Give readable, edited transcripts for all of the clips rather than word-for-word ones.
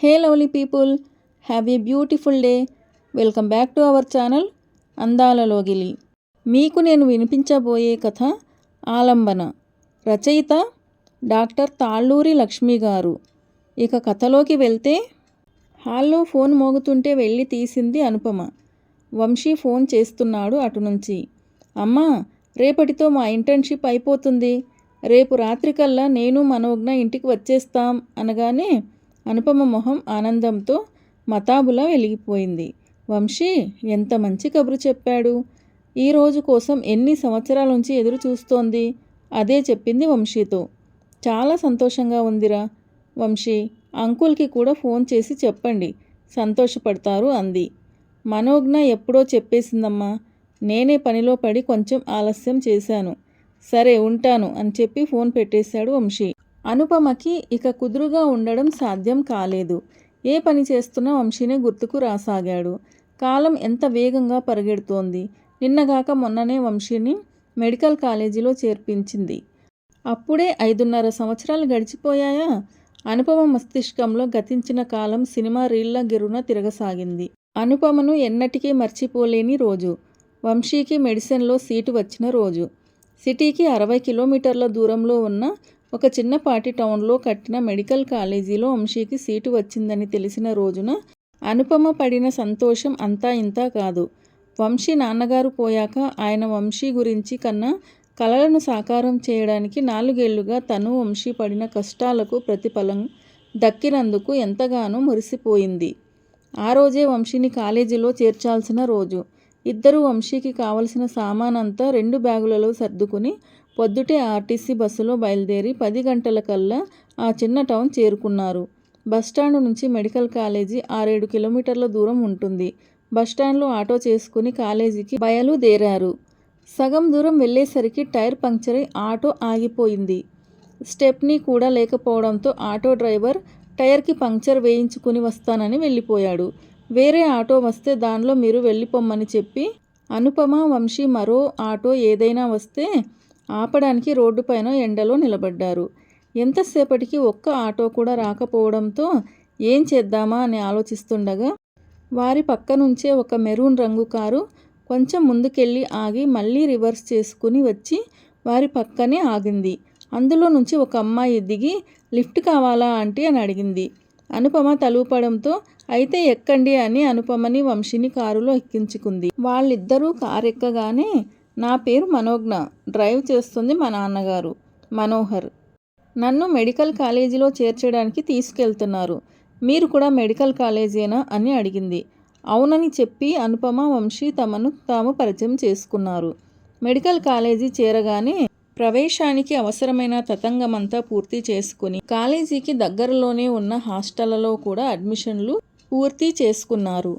Hey lovely people, have a beautiful day. Welcome back to our channel అందాల లోగిలి. మీకు నేను వినిపించబోయే కథ ఆలంబన. రచయిత డాక్టర్ తాళ్ళూరి లక్ష్మి గారు. ఇక కథలోకి వెళ్తే, హాల్లో ఫోన్ మోగుతుంటే వెళ్ళి తీసింది అనుపమ. వంశీ ఫోన్ చేస్తున్నాడు అటు నుంచి. అమ్మా, రేపటితో మా ఇంటర్న్షిప్ అయిపోతుంది. రేపు రాత్రికల్లా నేను మనోజ్ఞ ఇంటికి వచ్చేస్తాం అనగానే అనుపమ మొహం ఆనందంతో మతాబులా వెలిగిపోయింది. వంశీ ఎంత మంచి కబురు చెప్పాడు. ఈ రోజు కోసం ఎన్ని సంవత్సరాల నుంచి ఎదురు చూస్తోంది. అదే చెప్పింది వంశీతో. చాలా సంతోషంగా ఉందిరా వంశీ, అంకుల్కి కూడా ఫోన్ చేసి చెప్పండి, సంతోషపడతారు అంది. మనోజ్ఞ ఎప్పుడో చెప్పేసిందమ్మా. నేనే పనిలో పడి కొంచెం ఆలస్యం చేశాను. సరే ఉంటాను అని చెప్పి ఫోన్ పెట్టేశాడు వంశీ. అనుపమకి ఇక కుదురుగా ఉండడం సాధ్యం కాలేదు. ఏ పని చేస్తున్నా వంశీనే గుర్తుకు రాసాగాడు. కాలం ఎంత వేగంగా పరిగెడుతోంది. నిన్నగాక మొన్ననే వంశీని మెడికల్ కాలేజీలో చేర్పించింది. అప్పుడే 5.5 సంవత్సరాలు గడిచిపోయాయా? అనుపమ మస్తిష్కంలో గతించిన కాలం సినిమా రీళ్ల గిరున తిరగసాగింది. అనుపమను ఎన్నటికీ మర్చిపోలేని రోజు వంశీకి మెడిసిన్లో సీటు వచ్చిన రోజు. సిటీకి 60 కిలోమీటర్ల దూరంలో ఉన్న ఒక చిన్నపాటి టౌన్లో కట్టిన మెడికల్ కాలేజీలో వంశీకి సీటు వచ్చిందని తెలిసిన రోజున అనుపమ పడిన సంతోషం అంతా ఇంతా కాదు. వంశీ నాన్నగారు పోయాక ఆయన వంశీ గురించి కన్నా కలలను సాకారం చేయడానికి 4 ఏళ్లుగా తను వంశీ పడిన కష్టాలకు ప్రతిఫలం దక్కినందుకు ఎంతగానో మురిసిపోయింది. ఆ రోజే వంశీని కాలేజీలో చేర్చాల్సిన రోజు. ఇద్దరూ వంశీకి కావలసిన సామానంతా 2 బ్యాగులలో సర్దుకుని పొద్దుటే ఆర్టీసీ బస్సులో బయలుదేరి 10 గంటలకల్లా ఆ చిన్న టౌన్ చేరుకున్నారు. బస్టాండ్ నుంచి మెడికల్ కాలేజీ 6-7 కిలోమీటర్ల దూరం ఉంటుంది. బస్టాండ్లో ఆటో చేసుకుని కాలేజీకి బయలుదేరారు. సగం దూరం వెళ్ళేసరికి టైర్ పంక్చర్ అయి ఆటో ఆగిపోయింది. స్టెప్నీ కూడా లేకపోవడంతో ఆటో డ్రైవర్ టైర్కి పంక్చర్ వేయించుకుని వస్తానని వెళ్ళిపోయాడు. వేరే ఆటో వస్తే దానిలో మీరు వెళ్ళిపోమ్మని చెప్పి అనుపమ, వంశీ మరో ఆటో ఏదైనా వస్తే ఆపడానికి రోడ్డుపైన ఎండలో నిలబడ్డారు. ఎంతసేపటికి ఒక్క ఆటో కూడా రాకపోవడంతో ఏం చేద్దామా అని ఆలోచిస్తుండగా వారి పక్క నుంచే ఒక మెరూన్ రంగు కారు కొంచెం ముందుకెళ్ళి ఆగి మళ్ళీ రివర్స్ చేసుకుని వచ్చి వారి పక్కనే ఆగింది. అందులో నుంచి ఒక అమ్మాయి దిగి లిఫ్ట్ కావాలా ఆంటీ అని అడిగింది. అనుపమ తలూపడంతో అయితే ఎక్కండి అని అనుపమని వంశీని కారులో ఎక్కించుకుంది. వాళ్ళిద్దరూ కారెక్కగానే నా పేరు మనోజ్ఞ, డ్రైవ్ చేస్తుంది మా నాన్నగారు మనోహర్. నన్ను మెడికల్ కాలేజీలో చేర్చడానికి తీసుకెళ్తున్నారు. మీరు కూడా మెడికల్ కాలేజేనా అని అడిగింది. అవునని చెప్పి అనుపమ, వంశీ తమను తాము పరిచయం చేసుకున్నారు. మెడికల్ కాలేజీ చేరగానే ప్రవేశానికి అవసరమైన తతంగమంతా పూర్తి చేసుకుని కాలేజీకి దగ్గరలోనే ఉన్న హాస్టళ్లలో కూడా అడ్మిషన్లు పూర్తి చేసుకున్నారు.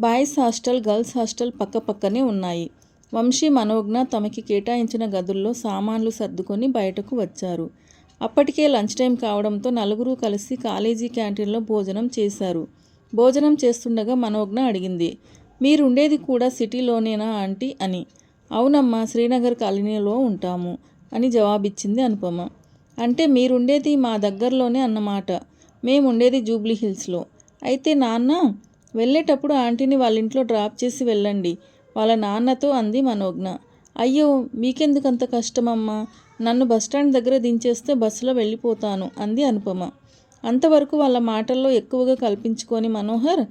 బాయ్స్ హాస్టల్, గర్ల్స్ హాస్టల్ పక్కపక్కనే ఉన్నాయి. వంశీ, మనోజ్ఞ తమకి కేటాయించిన గదుల్లో సామాన్లు సర్దుకొని బయటకు వచ్చారు. అప్పటికే లంచ్ టైం కావడంతో నలుగురు కలిసి కాలేజీ క్యాంటీన్లో భోజనం చేశారు. భోజనం చేస్తుండగా మనోజ్ఞ అడిగింది, మీరుండేది కూడా సిటీలోనేనా ఆంటీ అని. అవునమ్మా, శ్రీనగర్ కాలనీలో ఉంటాము అని జవాబిచ్చింది అనుపమ. అంటే మీరుండేది మా దగ్గరలోనే అన్నమాట. మేముండేది జూబ్లీ హిల్స్లో. అయితే నాన్న వెళ్ళేటప్పుడు ఆంటీని వాళ్ళ ఇంట్లో డ్రాప్ చేసి వెళ్ళండి వాళ్ళ నాన్నతో అంది మనోజ్ఞ. అయ్యో, మీకెందుకంత కష్టమమ్మా, నన్ను బస్టాండ్ దగ్గర దించేస్తే బస్సులో వెళ్ళిపోతాను అంది అనుపమ. అంతవరకు వాళ్ళ మాటల్లో ఎక్కువగా కల్పించుకొని మనోహర్,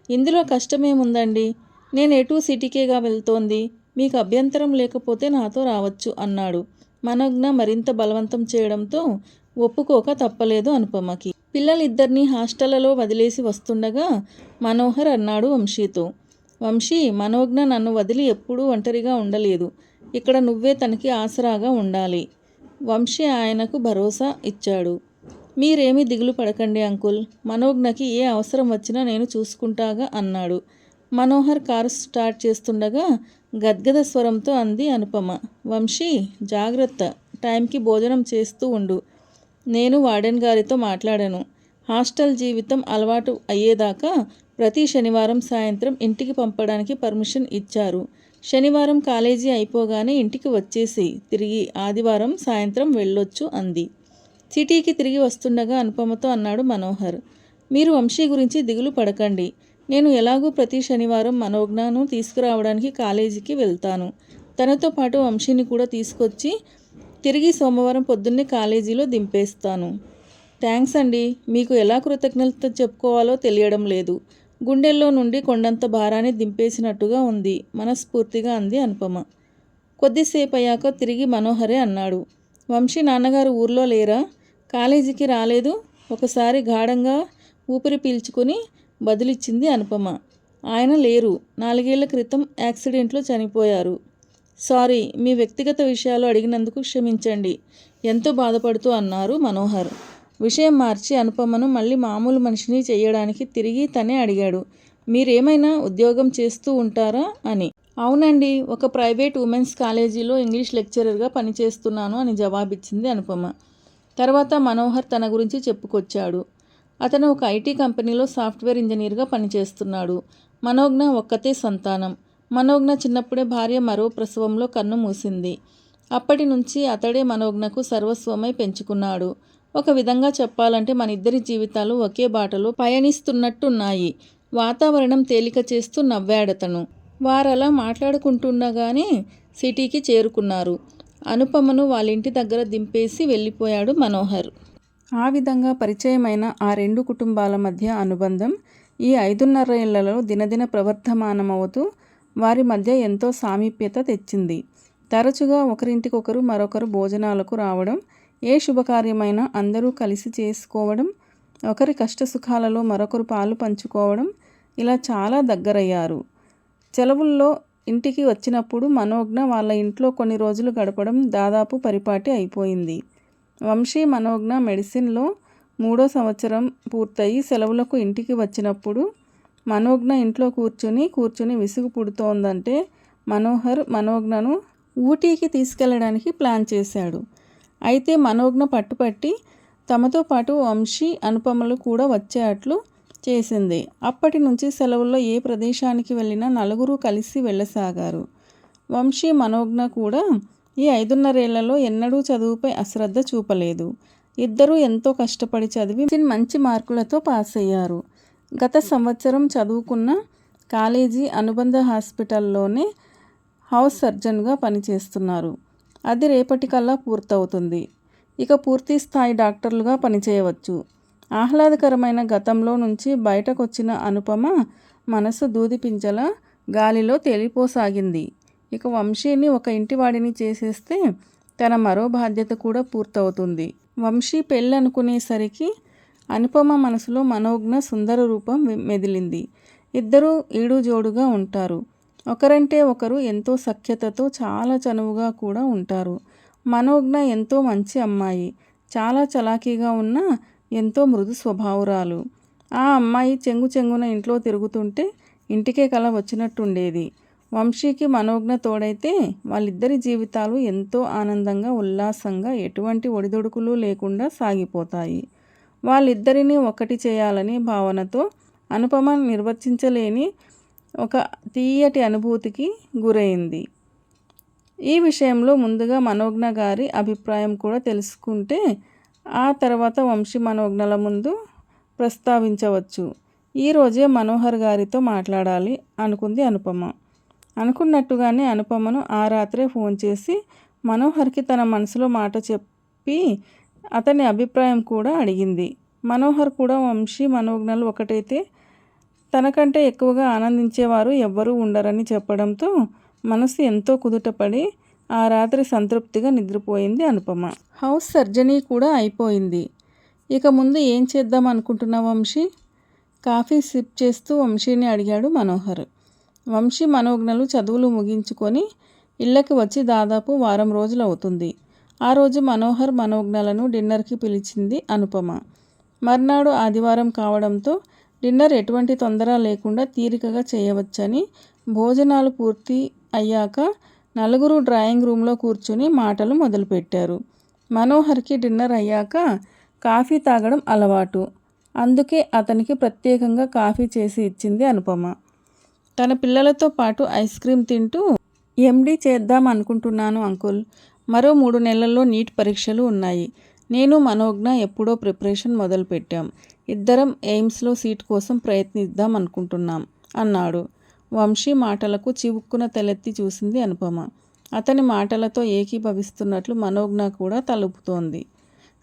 ఇందులో కష్టమేముందండి, నేను ఎటూ సిటీకేగా వెళ్తోంది, మీకు అభ్యంతరం లేకపోతే నాతో రావచ్చు అన్నాడు. మనోజ్ఞ మరింత బలవంతం చేయడంతో ఒప్పుకోక తప్పలేదు అనుపమకి. పిల్లలిద్దరినీ హాస్టళ్లలో వదిలేసి వస్తుండగా మనోహర్ అన్నాడు వంశీతో, వంశీ, మనోజ్ఞ నన్ను వదిలి ఎప్పుడూ ఒంటరిగా ఉండలేదు. ఇక్కడ నువ్వే తనకి ఆసరాగా ఉండాలి. వంశీ ఆయనకు భరోసా ఇచ్చాడు. మీరేమీ దిగులు పడకండి అంకుల్, మనోజ్ఞకి ఏ అవసరం వచ్చినా నేను చూసుకుంటాగా అన్నాడు. మనోహర్ కారు స్టార్ట్ చేస్తుండగా గద్గద స్వరంతో అంది అనుపమ, వంశీ జాగ్రత్త, టైంకి భోజనం చేస్తూ ఉండు. నేను వార్డెన్ గారితో మాట్లాడాను. హాస్టల్ జీవితం అలవాటు అయ్యేదాకా ప్రతి శనివారం సాయంత్రం ఇంటికి పంపడానికి పర్మిషన్ ఇచ్చారు. శనివారం కాలేజీ అయిపోగానే ఇంటికి వచ్చేసి తిరిగి ఆదివారం సాయంత్రం వెళ్ళొచ్చు అంది. సిటీకి తిరిగి వస్తుండగా అనుపమతో అన్నాడు మనోహర్, మీరు వంశీ గురించి దిగులు పడకండి. నేను ఎలాగూ ప్రతి శనివారం మనోజ్ఞను తీసుకురావడానికి కాలేజీకి వెళ్తాను. తనతో పాటు వంశీని కూడా తీసుకొచ్చి తిరిగి సోమవారం పొద్దున్నే కాలేజీలో దింపేస్తాను. థ్యాంక్స్ అండి. మీకు ఎలా కృతజ్ఞత చెప్పుకోవాలో తెలియడం లేదు. గుండెల్లో నుండి కొండంత భారాన్ని దింపేసినట్టుగా ఉంది మనస్ఫూర్తిగా అంది అనుపమ. కొద్దిసేపు అయ్యాక తిరిగి మనోహరే అన్నాడు. వంశీ నాన్నగారు ఊర్లో లేరా? కాలేజీకి రాలేదు? ఒకసారి గాఢంగా ఊపిరి పీల్చుకొని బదులిచ్చింది అనుపమ. ఆయన లేరు. 4 ఏళ్ల క్రితం యాక్సిడెంట్లో చనిపోయారు. సారీ, మీ వ్యక్తిగత విషయాలు అడిగినందుకు క్షమించండి ఎంతో బాధపడుతూ అన్నారు మనోహర్. విషయం మార్చి అనుపమను మళ్ళీ మామూలు మనిషిని చేయడానికి తిరిగి తనే అడిగాడు. మీరేమైనా ఉద్యోగం చేస్తూ ఉంటారా అని. అవునండి, ఒక ప్రైవేట్ ఉమెన్స్ కాలేజీలో ఇంగ్లీష్ లెక్చరర్గా పనిచేస్తున్నాను అని జవాబిచ్చింది అనుపమ. తర్వాత మనోహర్ తన గురించి చెప్పుకొచ్చాడు. అతను ఒక ఐటీ కంపెనీలో సాఫ్ట్వేర్ ఇంజనీర్గా పనిచేస్తున్నాడు. మనోజ్ఞ ఒక్కతే సంతానం. మనోజ్ఞ చిన్నప్పుడే భార్య మరో ప్రసవంలో కన్ను మూసింది. అప్పటి నుంచి అతడే మనోజ్ఞకు సర్వస్వమై పెంచుకున్నాడు. ఒక విధంగా చెప్పాలంటే మన ఇద్దరి జీవితాలు ఒకే బాటలో పయనిస్తున్నట్టున్నాయి. వాతావరణం తేలిక చేస్తూ నవ్వాడతను. వారలా మాట్లాడుకుంటుండగానే సిటీకి చేరుకున్నారు. అనుపమను వాళ్ళింటి దగ్గర దింపేసి వెళ్ళిపోయాడు మనోహర్. ఆ విధంగా పరిచయమైన ఆ 2 కుటుంబాల మధ్య అనుబంధం ఈ 5.5 ఏళ్లలో దినదిన ప్రవర్ధమానమవుతూ వారి మధ్య ఎంతో సామీప్యత తెచ్చింది. తరచుగా ఒకరింటికొకరు మరొకరు భోజనాలకు రావడం, ఏ శుభకార్యమైనా అందరూ కలిసి చేసుకోవడం, ఒకరి కష్టసుఖాలలో మరొకరు పాలు పంచుకోవడం, ఇలా చాలా దగ్గరయ్యారు. సెలవుల్లో ఇంటికి వచ్చినప్పుడు మనోజ్ఞ వాళ్ళ ఇంట్లో కొన్ని రోజులు గడపడం దాదాపు పరిపాటి అయిపోయింది. వంశీ మనోజ్ఞ మెడిసిన్లో 3వ సంవత్సరం పూర్తయి సెలవులకు ఇంటికి వచ్చినప్పుడు మనోజ్ఞ ఇంట్లో కూర్చుని విసుగు పుడుతోందంటే మనోహర్ మనోజ్ఞను ఊటీకి తీసుకెళ్లడానికి ప్లాన్ చేశాడు. అయితే మనోజ్ఞ పట్టుపట్టి తమతో పాటు వంశీ అనుపమలు కూడా వచ్చేట్లు చేసింది. అప్పటి నుంచి సెలవుల్లో ఏ ప్రదేశానికి వెళ్ళినా నలుగురు కలిసి వెళ్ళసాగారు. వంశీ మనోజ్ఞ కూడా ఈ 5.5 ఏళ్లలో ఎన్నడూ చదువుపై అశ్రద్ధ చూపలేదు. ఇద్దరూ ఎంతో కష్టపడి చదివి మంచి మార్కులతో పాస్ అయ్యారు. గత సంవత్సరం చదువుకున్న కాలేజీ అనుబంధ హాస్పిటల్లోనే హౌస్ సర్జన్గా పనిచేస్తున్నారు. అది రేపటికల్లా పూర్తవుతుంది. ఇక పూర్తి స్థాయి డాక్టర్లుగా పనిచేయవచ్చు. ఆహ్లాదకరమైన గతంలో నుంచి బయటకొచ్చిన అనుపమ మనసు దూదిపింజలా గాలిలో తేలిపోసాగింది. ఇక వంశీని ఒక ఇంటివాడిని చేసేస్తే తన మరో బాధ్యత కూడా పూర్తవుతుంది. వంశీ పెళ్ళనుకునేసరికి అనుపమ మనసులో మనోజ్ఞ సుందర రూపం మెదిలింది. ఇద్దరూ ఈడుజోడుగా ఉంటారు. ఒకరంటే ఒకరు ఎంతో సఖ్యతతో చాలా చనువుగా కూడా ఉంటారు. మనోజ్ఞ ఎంతో మంచి అమ్మాయి. చాలా చలాకీగా ఉన్న ఎంతో మృదు స్వభావురాలు. ఆ అమ్మాయి చెంగున ఇంట్లో తిరుగుతుంటే ఇంటికే కల వచ్చినట్టుండేది. వంశీకి మనోజ్ఞ తోడైతే వాళ్ళిద్దరి జీవితాలు ఎంతో ఆనందంగా ఉల్లాసంగా ఎటువంటి ఒడిదుడుకులు లేకుండా సాగిపోతాయి. వాళ్ళిద్దరినీ ఒకటి చేయాలనే భావనతో అనుపమ నిర్వచించలేని ఒక తీయటి అనుభూతికి గురైంది. ఈ విషయంలో ముందుగా మనోజ్ఞ గారి అభిప్రాయం కూడా తెలుసుకుంటే ఆ తర్వాత వంశీ మనోజ్ఞల ముందు ప్రస్తావించవచ్చు. ఈరోజే మనోహర్ గారితో మాట్లాడాలి అనుకుంది అనుపమ. అనుకున్నట్టుగానే అనుపమను ఆ రాత్రే ఫోన్ చేసి మనోహర్కి తన మనసులో మాట చెప్పి అతని అభిప్రాయం కూడా అడిగింది. మనోహర్ కూడా వంశీ మనోజ్ఞలు ఒకటైతే తనకంటే ఎక్కువగా ఆనందించేవారు ఎవ్వరూ ఉండరని చెప్పడంతో మనసు ఎంతో కుదుటపడి ఆ రాత్రి సంతృప్తిగా నిద్రపోయింది అనుపమ. హౌస్ సర్జరీ కూడా అయిపోయింది. ఇక ముందు ఏం చేద్దాం అనుకుంటున్నావు వంశీ? కాఫీ సిప్ చేస్తూ వంశీని అడిగాడు మనోహర్. వంశీ మనోజ్ఞలు చదువులు ముగించుకొని ఇళ్ళకి వచ్చి దాదాపు వారం రోజులు అవుతుంది. ఆ రోజు మనోహర్ మనోజ్ఞలను డిన్నర్కి పిలిచింది అనుపమ. మర్నాడు ఆదివారం కావడంతో డిన్నర్ ఎటువంటి తొందర లేకుండా తీరికగా చేయవచ్చని భోజనాలు పూర్తి అయ్యాక నలుగురు డ్రాయింగ్ రూమ్లో కూర్చుని మాటలు మొదలుపెట్టారు. మనోహర్కి డిన్నర్ అయ్యాక కాఫీ తాగడం అలవాటు. అందుకే అతనికి ప్రత్యేకంగా కాఫీ చేసి ఇచ్చింది అనుపమ. తన పిల్లలతో పాటు ఐస్ క్రీమ్ తింటూ ఎండీ చేద్దాం అనుకుంటున్నాను అంకుల్. మరో 3 నెలల్లో నీట్ పరీక్షలు ఉన్నాయి. నేను మనోజ్ఞ ఎప్పుడో ప్రిపరేషన్ మొదలుపెట్టాం. ఇద్దరం ఎయిమ్స్లో సీట్ కోసం ప్రయత్నిద్దాం అనుకుంటున్నాం అన్నాడు. వంశీ మాటలకు చివుక్కున తలెత్తి చూసింది అనుపమ. అతని మాటలతో ఏకీభవిస్తున్నట్లు మనోజ్ఞ కూడా తలుపుతోంది.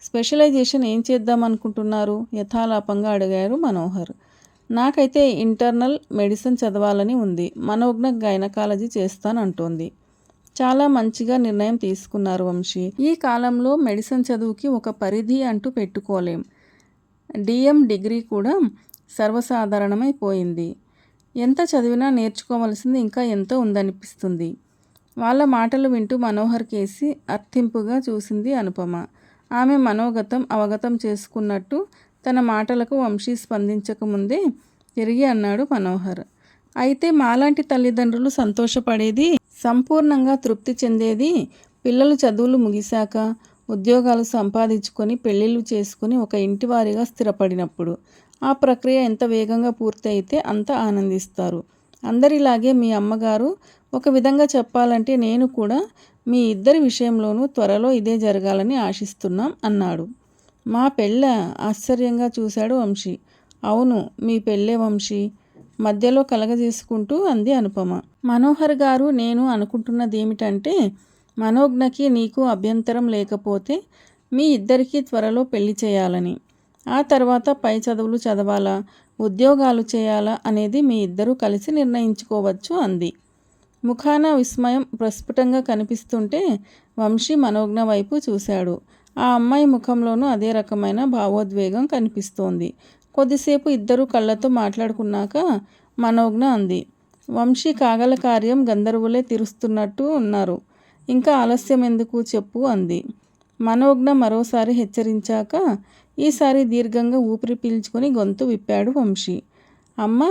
స్పెషలైజేషన్ ఏం చేద్దాం అనుకుంటున్నారు? యథాలాపంగా అడిగారు మనోహర్. నాకైతే ఇంటర్నల్ మెడిసిన్ చదవాలని ఉంది. మనోజ్ఞ గైనకాలజీ చేస్తానంటోంది. చాలా మంచిగా నిర్ణయం తీసుకున్నారు వంశీ. ఈ కాలంలో మెడిసిన్ చదువుకి ఒక పరిధి అంటూ పెట్టుకోలేం. డిఎం డిగ్రీ కూడా సర్వసాధారణమైపోయింది. ఎంత చదివినా నేర్చుకోవలసింది ఇంకా ఎంతో ఉందనిపిస్తుంది. వాళ్ళ మాటలు వింటూ మనోహర్ కేసి అర్థింపుగా చూసింది అనుపమ. ఆమె మనోగతం అవగతం చేసుకున్నట్టు తన మాటలకు వంశీ స్పందించకముందే తిరిగి అన్నాడు మనోహర్. అయితే మాలాంటి తల్లిదండ్రులు సంతోషపడేది, సంపూర్ణంగా తృప్తి చెందేది పిల్లలు చదువులు ముగిశాక ఉద్యోగాలు సంపాదించుకొని పెళ్ళిళ్ళు చేసుకుని ఒక ఇంటివారిగా స్థిరపడినప్పుడు. ఆ ప్రక్రియ ఎంత వేగంగా పూర్తి అయితే అంత ఆనందిస్తారు. అందరిలాగే మీ అమ్మగారు, ఒక విధంగా చెప్పాలంటే నేను కూడా మీ ఇద్దరి విషయంలోనూ త్వరలో ఇదే జరగాలని ఆశిస్తున్నాం అన్నాడు. మా పెళ్ళ? ఆశ్చర్యంగా చూశాడు వంశీ. అవును, మీ పెళ్ళే వంశీ, మధ్యలో కలగజేసుకుంటూ అంది అనుపమ. మనోహర్ గారు, నేను అనుకుంటున్నదేమిటంటే, మనోజ్ఞకి నీకు అభ్యంతరం లేకపోతే మీ ఇద్దరికీ త్వరలో పెళ్లి చేయాలని. ఆ తర్వాత పై చదువులు చదవాలా, ఉద్యోగాలు చేయాలా అనేది మీ ఇద్దరూ కలిసి నిర్ణయించుకోవచ్చు అంది. ముఖాన విస్మయం ప్రస్ఫుటంగా కనిపిస్తుంటే వంశీ మనోజ్ఞ వైపు చూశాడు. ఆ అమ్మాయి ముఖంలోనూ అదే రకమైన భావోద్వేగం కనిపిస్తోంది. కొద్దిసేపు ఇద్దరూ కళ్ళతో మాట్లాడుకున్నాక మనోజ్ఞ అంది. వంశీ కాగల కార్యం గంధర్వులే తీరుస్తున్నట్టు ఉన్నారు. ఇంకా ఆలస్యం ఎందుకు చెప్పు అంది. మనోజ్ఞ మరోసారి హెచ్చరించాక ఈసారి దీర్ఘంగా ఊపిరి పీల్చుకొని గొంతు విప్పాడు వంశీ. అమ్మా,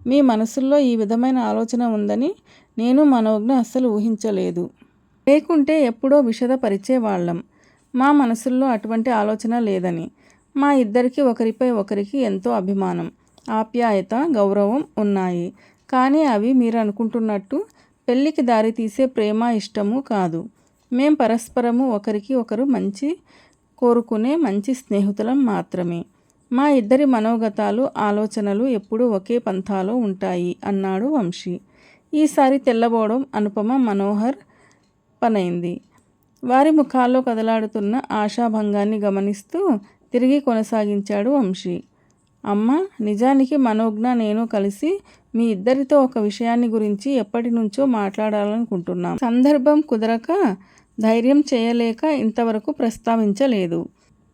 మీ మనసుల్లో ఈ విధమైన ఆలోచన ఉందని నేను మనోజ్ఞ అస్సలు ఊహించలేదు. లేకుంటే ఎప్పుడో విషదపరిచేవాళ్ళం. మా మనసుల్లో అటువంటి ఆలోచన లేదని. మా ఇద్దరికి ఒకరిపై ఒకరికి ఎంతో అభిమానం, ఆప్యాయత, గౌరవం ఉన్నాయి. కానీ అవి మీరు అనుకుంటున్నట్టు పెళ్ళికి దారి తీసే ప్రేమ, ఇష్టము కాదు. మేం పరస్పరము ఒకరికి ఒకరు మంచి కోరుకునే మంచి స్నేహితులం మాత్రమే. మా ఇద్దరి మనోగతాలు, ఆలోచనలు ఎప్పుడూ ఒకే పంథాలో ఉంటాయి అన్నాడు వంశీ. ఈసారి తెల్లబోవడం అనుపమ మనోహర్ పనైంది. వారి ముఖాల్లో కదలాడుతున్న ఆశాభంగాన్ని గమనిస్తూ తిరిగి కొనసాగించాడు వంశీ. అమ్మ, నిజానికి మనోజ్ఞ నేను కలిసి మీ ఇద్దరితో ఒక విషయాన్ని గురించి ఎప్పటి నుంచో మాట్లాడాలనుకుంటున్నాం. సందర్భం కుదరక, ధైర్యం చేయలేక ఇంతవరకు ప్రస్తావించలేదు.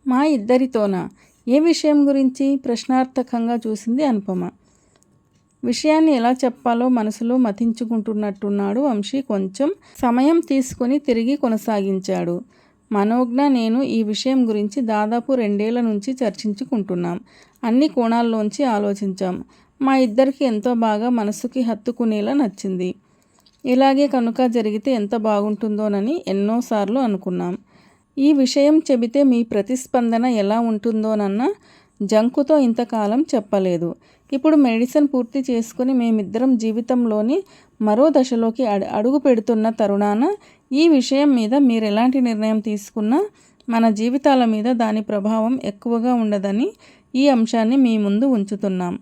మా ఇద్దరితోనా? ఏ విషయం గురించి? ప్రశ్నార్థకంగా చూసింది అనుపమ. విషయాన్ని ఎలా చెప్పాలో మనసులో మతించుకుంటున్నట్టున్నాడు వంశీ. కొంచెం సమయం తీసుకుని తిరిగి కొనసాగించాడు. మనోజ్ఞ నేను ఈ విషయం గురించి దాదాపు 2 ఏళ్ల నుంచి చర్చించుకుంటున్నాం. అన్ని కోణాల్లోంచి ఆలోచించాం. మా ఇద్దరికి ఎంతో బాగా మనసుకి హత్తుకునేలా నచ్చింది. ఇలాగే కనుక జరిగితే ఎంత బాగుంటుందోనని ఎన్నోసార్లు అనుకున్నాం. ఈ విషయం చెబితే మీ ప్రతిస్పందన ఎలా ఉంటుందోనన్న జంకుతో ఇంతకాలం చెప్పలేదు. ఇప్పుడు మెడిసిన్ పూర్తి చేసుకుని మేమిద్దరం జీవితంలోని మరో దశలోకి అడుగు పెడుతున్న తరుణాన ఈ విషయం మీద మీరు ఎలాంటి నిర్ణయం తీసుకున్నా మన జీవితాల మీద దాని ప్రభావం ఎక్కువగా ఉండదని ఈ అంశాన్ని మీ ముందు ఉంచుతున్నాం.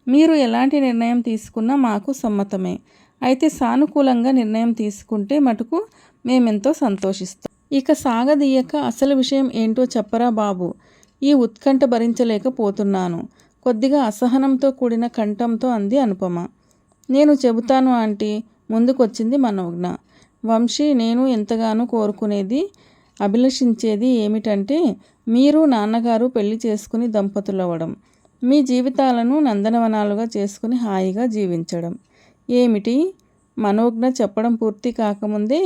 మీరు ఎలాంటి నిర్ణయం తీసుకున్నా మాకు సమ్మతమే. అయితే సానుకూలంగా నిర్ణయం తీసుకుంటే మటుకు మేమెంతో సంతోషిస్తాం. ఇక సాగదీయక అసలు విషయం ఏంటో చెప్పరా బాబు. ఈ ఉత్కంఠ భరించలేకపోతున్నాను. కొద్దిగా అసహనంతో కూడిన కంఠంతో అంది అనుపమ. నేను చెబుతాను ఆంటీ, ముందుకొచ్చింది మనోజ్ఞ. వంశీ, నేను ఎంతగానో కోరుకునేది, అభిలషించేది ఏమిటంటే మీరు నాన్నగారు పెళ్లి చేసుకుని దంపతులవ్వడం, మీ జీవితాలను నందనవనాలుగా చేసుకుని హాయిగా జీవించడం. ఏమిటి? మనోజ్ఞ చెప్పడం పూర్తి కాకముందే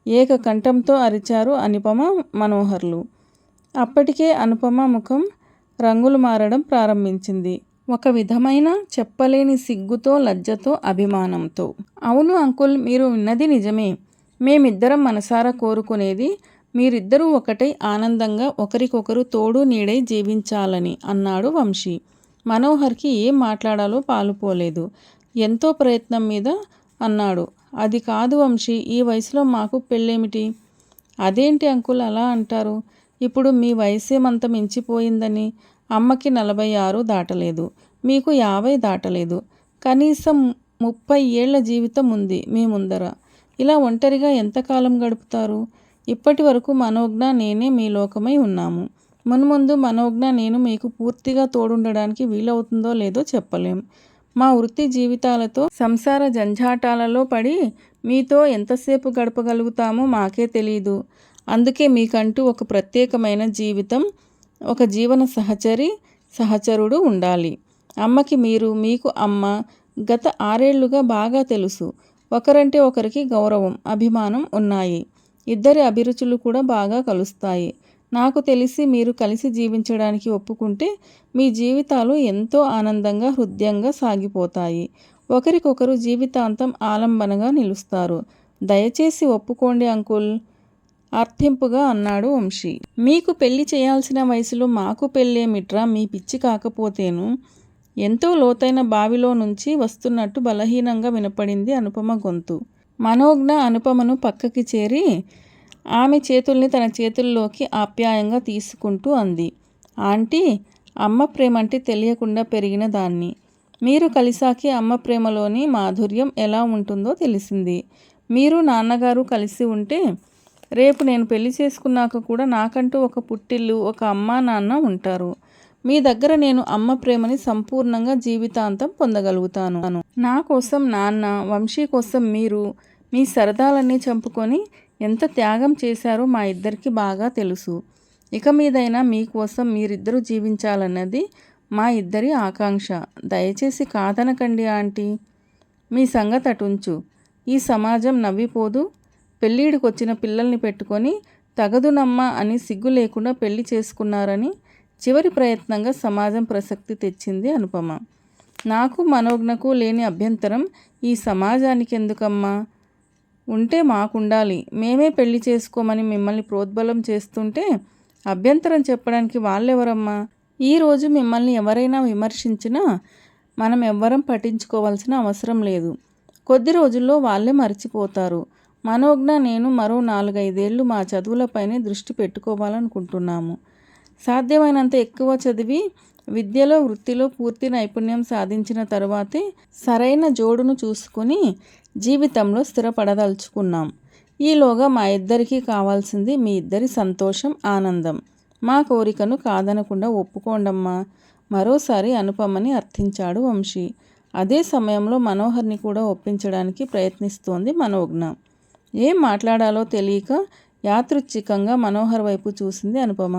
ఏకకంఠంతో అరిచారు అనుపమ మనోహర్లు. అప్పటికే అనుపమ ముఖం రంగులు మారడం ప్రారంభించింది. ఒక విధమైన చెప్పలేని సిగ్గుతో, లజ్జతో, అభిమానంతో. అవును అంకుల్, మీరు విన్నది నిజమే. మేమిద్దరం మనసారా కోరుకునేది మీరిద్దరూ ఒకటై ఆనందంగా ఒకరికొకరు తోడు నీడై జీవించాలని అన్నాడు వంశీ. మనోహర్కి ఏం మాట్లాడాలో పాలుపోలేదు. ఎంతో ప్రయత్నం మీద అన్నాడు. అది కాదు వంశీ, ఈ వయసులో మాకు పెళ్ళేమిటి? అదేంటి అంకుల్ అలా అంటారు? ఇప్పుడు మీ వయసేమంత మించిపోయిందని అమ్మకి 46 దాటలేదు, మీకు 50 దాటలేదు. కనీసం 30 ఏళ్ల జీవితం ఉంది మీ ముందర. ఇలా ఒంటరిగా ఎంతకాలం గడుపుతారు? ఇప్పటి వరకు మనోజ్ఞ నేనే మీ లోకమై ఉన్నాము. మున్ముందు మనోజ్ఞ నేను మీకు పూర్తిగా తోడుండడానికి వీలవుతుందో లేదో చెప్పలేం. మా వృత్తి జీవితాలతో సంసార జంఝాటాలలో పడి మీతో ఎంతసేపు గడపగలుగుతామో మాకే తెలీదు. అందుకే మీకంటూ ఒక ప్రత్యేకమైన జీవితం, ఒక జీవన సహచరుడు ఉండాలి. అమ్మకి మీరు, మీకు అమ్మ గత 6 ఏళ్లుగా బాగా తెలుసు. ఒకరంటే ఒకరికి గౌరవం, అభిమానం ఉన్నాయి. ఇద్దరి అభిరుచులు కూడా బాగా కలుస్తాయి. నాకు తెలిసి మీరు కలిసి జీవించడానికి ఒప్పుకుంటే మీ జీవితాలు ఎంతో ఆనందంగా, హృద్యంగా సాగిపోతాయి. ఒకరికొకరు జీవితాంతం ఆలంబనగా నిలుస్తారు. దయచేసి ఒప్పుకోండి అంకుల్, అర్థింపుగా అన్నాడు వంశీ. మీకు పెళ్లి చేయాల్సిన వయసులో మాకు పెళ్ళేమిట్రా మీ పిచ్చి కాకపోతేను. ఎంతో లోతైన బావిలో నుంచి వస్తున్నట్టు బలహీనంగా వినపడింది అనుపమ గొంతు. మనోజ్ఞ అనుపమను పక్కకి చేరి ఆమె చేతుల్ని తన చేతుల్లోకి ఆప్యాయంగా తీసుకుంటూ అంది. ఆంటీ, అమ్మ ప్రేమంటే తెలియకుండా పెరిగిన దాన్ని. మీరు కలిసాకే అమ్మ ప్రేమలోని మాధుర్యం ఎలా ఉంటుందో తెలిసింది. మీరు నాన్నగారు కలిసి ఉంటే రేపు నేను పెళ్లి చేసుకున్నాక కూడా నాకంటూ ఒక పుట్టిల్లు, ఒక అమ్మా నాన్న ఉంటారు. మీ దగ్గర నేను అమ్మ ప్రేమని సంపూర్ణంగా జీవితాంతం పొందగలుగుతాను. నా కోసం నాన్న, వంశీ కోసం మీరు మీ సరదాలన్నీ చంపుకొని ఎంత త్యాగం చేశారో మా ఇద్దరికి బాగా తెలుసు. ఇక మీదైనా మీకోసం మీరిద్దరూ జీవించాలన్నది మా ఇద్దరి ఆకాంక్ష. దయచేసి కాదనకండి ఆంటీ. మీ సంగతి అటుంచు. ఈ సమాజం నవ్విపోదు. పెళ్ళిడికొచ్చిన పిల్లల్ని పెట్టుకొని తగదునమ్మా అని సిగ్గు లేకుండా పెళ్లి చేసుకున్నారని చివరి ప్రయత్నంగా సమాజం ప్రసక్తి తెచ్చింది అనుపమ. నాకు మనోజ్ఞకు లేని అభ్యంతరం ఈ సమాజానికి ఎందుకమ్మా? ఉంటే మాకుండాలి. మేమే పెళ్లి చేసుకోమని మిమ్మల్ని ప్రోద్బలం చేస్తుంటే అభ్యంతరం చెప్పడానికి వాళ్ళెవరమ్మా? ఈరోజు మిమ్మల్ని ఎవరైనా విమర్శించినా మనం ఎవ్వరం పట్టించుకోవాల్సిన అవసరం లేదు. కొద్ది రోజుల్లో వాళ్ళే మర్చిపోతారు. మనోజ్ఞ నేను మరో 4-5 ఏళ్ళు మా చదువులపైనే దృష్టి పెట్టుకోవాలనుకుంటున్నాము. సాధ్యమైనంత ఎక్కువ చదివి విద్యలో, వృత్తిలో పూర్తి నైపుణ్యం సాధించిన తరువాతే సరైన జోడును చూసుకుని జీవితంలో స్థిరపడదలుచుకున్నాం. ఈలోగా మా ఇద్దరికీ కావాల్సింది మీ ఇద్దరి సంతోషం, ఆనందం. మా కోరికను కాదనకుండా ఒప్పుకోండమ్మా, మరోసారి అనుపమని అర్థించాడు వంశీ. అదే సమయంలో మనోహర్ని కూడా ఒప్పించడానికి ప్రయత్నిస్తోంది మనోజ్ఞ. ఏం మాట్లాడాలో తెలియక యాదృచ్ఛికంగా మనోహర్ వైపు చూసింది అనుపమ.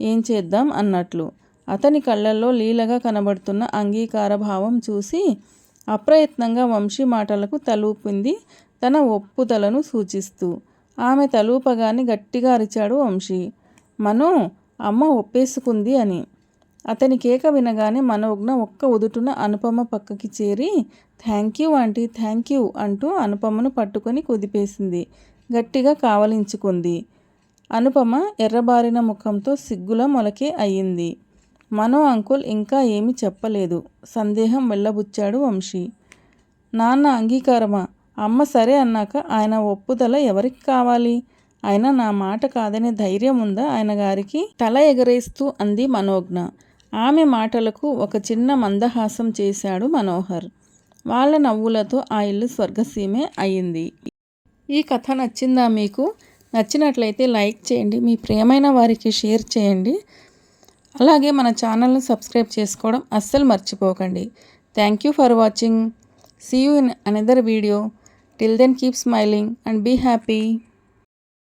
ఏం చేద్దాం అన్నట్లు. అతని కళ్ళల్లో లీలగా కనబడుతున్న అంగీకార భావం చూసి అప్రయత్నంగా వంశీ మాటలకు తలూపింది తన ఒప్పుదలను సూచిస్తూ. ఆమె తలూపగానే గట్టిగా అరిచాడు వంశీ, మనో, అమ్మ ఒప్పేసుకుంది అని. అతని కేక వినగానే మనోజ్ఞ ఒక్క ఉదుటున అనుపమ పక్కకి చేరి thank you aunty, thank you అంటూ అనుపమను పట్టుకొని కుదిపేసింది. గట్టిగా కావలించుకుంది. అనుపమ ఎర్రబారిన ముఖంతో సిగ్గుల మొలకే అయ్యింది. మనో అంకుల్ ఇంకా ఏమీ చెప్పలేదు. సందేహం వెళ్ళబుచ్చాడు వంశీ. నాన్న అంగీకారమా? అమ్మ సరే అన్నాక ఆయన ఒప్పుదల ఎవరికి కావాలి? అయినా నా మాట కాదనే ధైర్యం ఉందా ఆయన గారికి? తల ఎగరేస్తూ అంది మనోజ్ఞ. ఆమె మాటలకు ఒక చిన్న మందహాసం చేశాడు మనోహర్. వాళ్ళ నవ్వులతో ఆ ఇల్లు స్వర్గసీమే అయింది. ఈ కథ నచ్చిందా మీకు? నచ్చినట్లయితే లైక్ చేయండి, మీ ప్రియమైన వారికి షేర్ చేయండి. అలాగే మన ఛానల్ను సబ్స్క్రైబ్ చేసుకోవడం అస్సలు మర్చిపోకండి. Thank you for watching. See you in another video. Till then keep smiling and be happy.